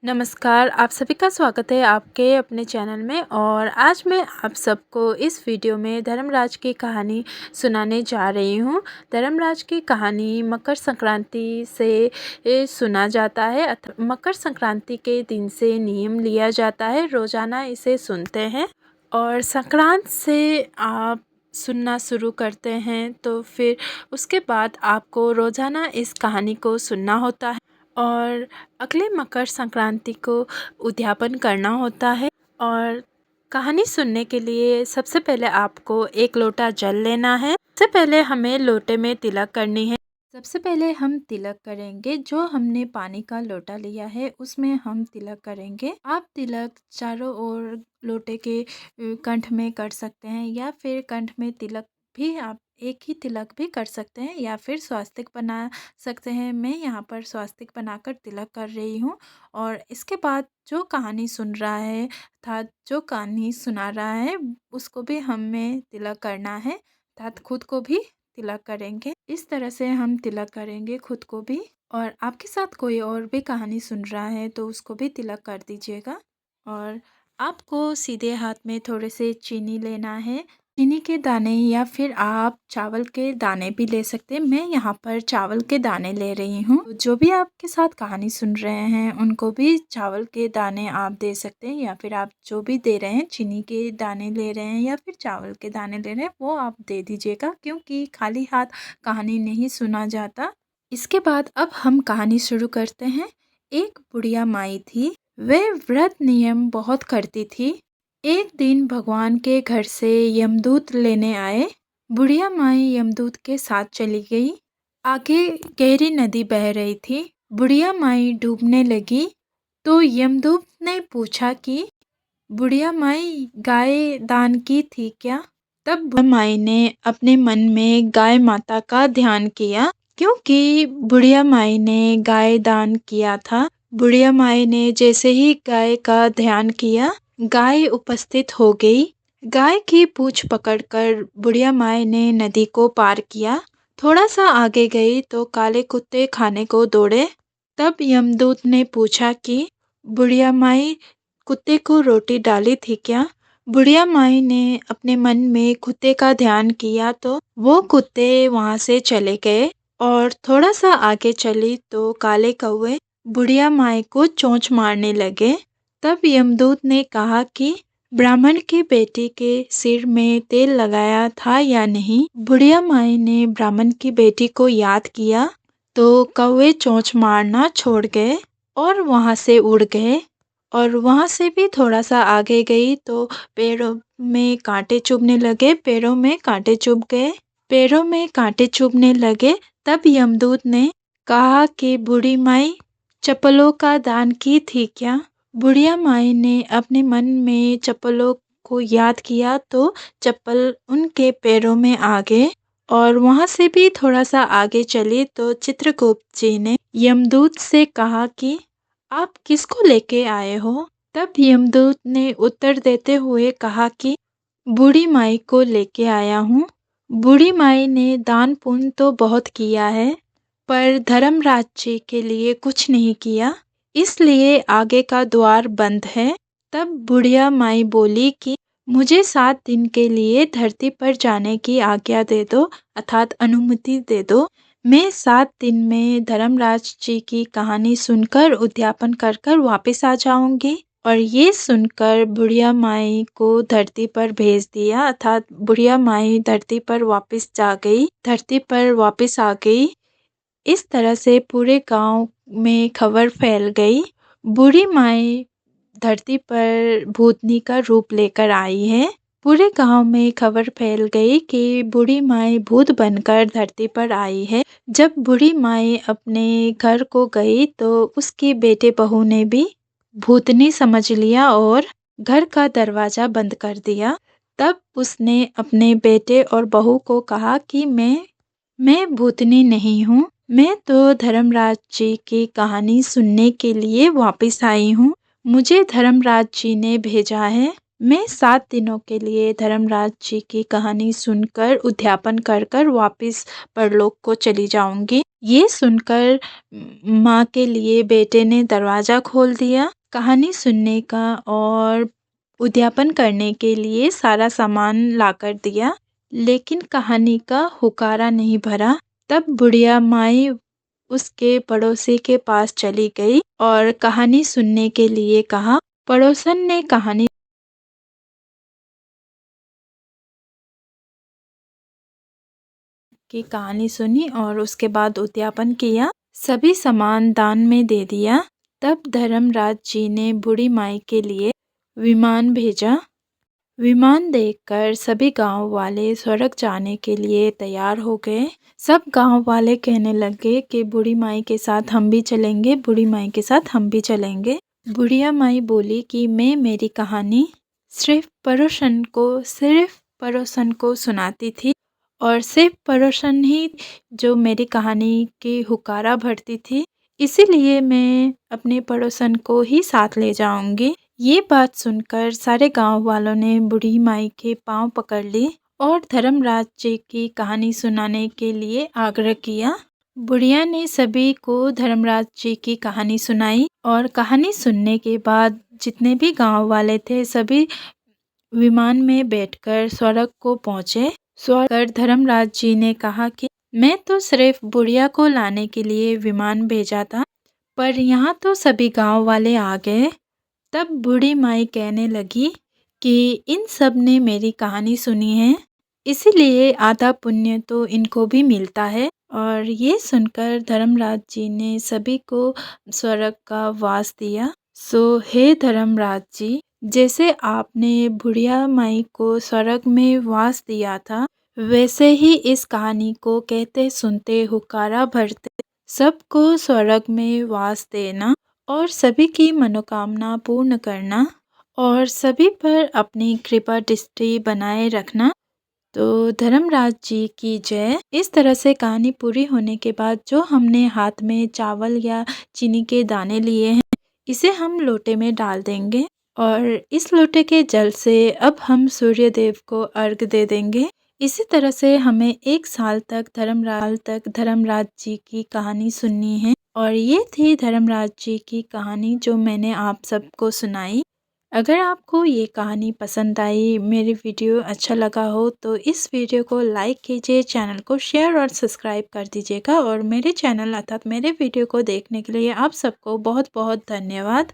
नमस्कार, आप सभी का स्वागत है आपके अपने चैनल में। और आज मैं आप सबको इस वीडियो में धर्मराज की कहानी सुनाने जा रही हूँ। धर्मराज की कहानी मकर संक्रांति से सुना जाता है। मकर संक्रांति के दिन से नियम लिया जाता है, रोज़ाना इसे सुनते हैं। और संक्रांत से आप सुनना शुरू करते हैं तो फिर उसके बाद आपको रोज़ाना इस कहानी को सुनना होता है और अगले मकर संक्रांति को उद्यापन करना होता है। और कहानी सुनने के लिए सबसे पहले आपको एक लोटा जल लेना है। सबसे पहले हमें लोटे में तिलक करनी है। सबसे पहले हम तिलक करेंगे, जो हमने पानी का लोटा लिया है उसमें हम तिलक करेंगे। आप तिलक चारों ओर लोटे के कंठ में कर सकते हैं, या फिर कंठ में तिलक भी आप एक ही तिलक भी कर सकते हैं, या फिर स्वास्तिक बना सकते हैं। मैं यहाँ पर स्वास्तिक बनाकर तिलक कर रही हूँ। और इसके बाद जो कहानी सुन रहा है अर्थात जो कहानी सुना रहा है उसको भी हमें तिलक करना है, अर्थात खुद को भी तिलक करेंगे। इस तरह से हम तिलक करेंगे खुद को भी। और आपके साथ कोई और भी कहानी सुन रहा है तो उसको भी तिलक कर दीजिएगा। और आपको सीधे हाथ में थोड़े से चीनी लेना है, चीनी के दाने, या फिर आप चावल के दाने भी ले सकते हैं। मैं यहाँ पर चावल के दाने ले रही हूँ। जो भी आपके साथ कहानी सुन रहे हैं उनको भी चावल के दाने आप दे सकते हैं, या फिर आप जो भी दे रहे हैं, चीनी के दाने ले रहे हैं या फिर चावल के दाने ले रहे हैं, वो आप दे दीजिएगा, क्योंकि खाली हाथ कहानी नहीं सुना जाता। इसके बाद अब हम कहानी शुरू करते हैं। एक बुढ़िया माई थी, वह व्रत नियम बहुत करती थी। एक दिन भगवान के घर से यमदूत लेने आए। बुढ़िया माई यमदूत के साथ चली गई। आगे गहरी नदी बह रही थी। बुढ़िया माई डूबने लगी तो यमदूत ने पूछा कि बुढ़िया माई गाय दान की थी क्या? तब बुढ़िया माई ने अपने मन में गाय माता का ध्यान किया, क्योंकि बुढ़िया माई ने गाय दान किया था। बुढ़िया माई ने जैसे ही गाय का ध्यान किया, गाय उपस्थित हो गई। गाय की पूंछ पकड़कर बुढ़िया माई ने नदी को पार किया। थोड़ा सा आगे गई तो काले कुत्ते खाने को दौड़े। तब यमदूत ने पूछा कि बुढ़िया माई, कुत्ते को रोटी डाली थी क्या? बुढ़िया माई ने अपने मन में कुत्ते का ध्यान किया तो वो कुत्ते वहां से चले गए। और थोड़ा सा आगे चली तो काले कौवे बुढ़िया माई को चोंच मारने लगे। तब यमदूत ने कहा कि ब्राह्मण की बेटी के सिर में तेल लगाया था या नहीं? बुढ़िया माई ने ब्राह्मण की बेटी को याद किया तो कौवे चोंच मारना छोड़ गए और वहां से उड़ गए। और वहां से भी थोड़ा सा आगे गई तो पैरों में कांटे चुभने लगे, पैरों में कांटे चुभ गए, पैरों में कांटे चुभने लगे। तब यमदूत ने कहा कि बूढ़ी माई, चप्पलों का दान की थी क्या? बुढ़िया माई ने अपने मन में चप्पलों को याद किया तो चप्पल उनके पैरों में आ गए। और वहां से भी थोड़ा सा आगे चली तो चित्रगुप्त जी ने यमदूत से कहा कि आप किसको लेके आए हो? तब यमदूत ने उत्तर देते हुए कहा कि बूढ़ी माई को लेके आया हूँ। बूढ़ी माई ने दान पुण्य तो बहुत किया है, पर धर्मराज जी के लिए कुछ नहीं किया, इसलिए आगे का द्वार बंद है। तब बुढ़िया माई बोली कि मुझे 7 दिन के लिए धरती पर जाने की आज्ञा दे दो, अर्थात अनुमति दे दो। मैं 7 दिन में धर्मराज जी की कहानी सुनकर उद्यापन कर कर वापस आ जाऊंगी। और ये सुनकर बुढ़िया माई को धरती पर भेज दिया, अर्थात बुढ़िया माई धरती पर वापस जा गई, धरती पर वापस आ गई। इस तरह से पूरे गांव में खबर फैल गई। बूढ़ी माई धरती पर भूतनी का रूप लेकर आई है। पूरे गांव में खबर फैल गई कि बूढ़ी माई भूत बनकर धरती पर आई है। जब बूढ़ी माई अपने घर को गई तो उसकी बेटे बहू ने भी भूतनी समझ लिया और घर का दरवाजा बंद कर दिया। तब उसने अपने बेटे और बहू को कहा कि मैं भूतनी नहीं हूँ, मैं तो धर्मराज जी की कहानी सुनने के लिए वापस आई हूँ। मुझे धर्मराज जी ने भेजा है। मैं 7 दिनों के लिए धर्मराज जी की कहानी सुनकर उद्यापन कर कर वापस परलोक को चली जाऊंगी। ये सुनकर माँ के लिए बेटे ने दरवाज़ा खोल दिया। कहानी सुनने का और उद्यापन करने के लिए सारा सामान लाकर दिया, लेकिन कहानी का हुकारा नहीं भरा। तब बुढ़िया माई उसके पड़ोसी के पास चली गई और कहानी सुनने के लिए कहा। पड़ोसन ने कहानी सुनी और उसके बाद उद्यापन किया। सभी सामान दान में दे दिया। तब धर्मराज जी ने बूढ़ी माई के लिए विमान भेजा। विमान देखकर सभी गांव वाले स्वर्ग जाने के लिए तैयार हो गए। सब गांव वाले कहने लगे कि बूढ़ी माई के साथ हम भी चलेंगे, बूढ़ी माई के साथ हम भी चलेंगे। बुढ़िया माई बोली कि मैं मेरी कहानी सिर्फ पड़ोसन को सुनाती थी और सिर्फ पड़ोसन ही जो मेरी कहानी की हुकारा भरती थी, इसीलिए मैं अपने पड़ोसन को ही साथ ले जाऊंगी। ये बात सुनकर सारे गांव वालों ने बूढ़ी माई के पांव पकड़ ली और धर्मराज जी की कहानी सुनाने के लिए आग्रह किया। बुढ़िया ने सभी को धर्मराज जी की कहानी सुनाई और कहानी सुनने के बाद जितने भी गांव वाले थे सभी विमान में बैठकर स्वर्ग को पहुंचे। स्वर्ग पर धर्मराज जी ने कहा कि मैं तो सिर्फ बुढ़िया को लाने के लिए विमान भेजा था, पर यहाँ तो सभी गांव वाले आ गए। तब बूढ़ी माई कहने लगी कि इन सब ने मेरी कहानी सुनी है, इसीलिए आधा पुण्य तो इनको भी मिलता है। और ये सुनकर धर्मराज जी ने सभी को स्वर्ग का वास दिया। सो हे धर्मराज जी, जैसे आपने बुढ़िया माई को स्वर्ग में वास दिया था, वैसे ही इस कहानी को कहते सुनते हुक्कारा भरते सबको स्वर्ग में वास देना और सभी की मनोकामना पूर्ण करना और सभी पर अपनी कृपा दृष्टि बनाए रखना। तो धर्मराज जी की जय। इस तरह से कहानी पूरी होने के बाद जो हमने हाथ में चावल या चीनी के दाने लिए हैं, इसे हम लोटे में डाल देंगे और इस लोटे के जल से अब हम सूर्य देव को अर्घ दे देंगे। इसी तरह से हमें 1 साल तक धर्मराज जी की कहानी सुननी है। और ये थी धर्मराज जी की कहानी जो मैंने आप सबको सुनाई। अगर आपको ये कहानी पसंद आई, मेरी वीडियो अच्छा लगा हो तो इस वीडियो को लाइक कीजिए, चैनल को शेयर और सब्सक्राइब कर दीजिएगा और मेरे चैनल अर्थात मेरे वीडियो को देखने के लिए आप सबको बहुत बहुत धन्यवाद।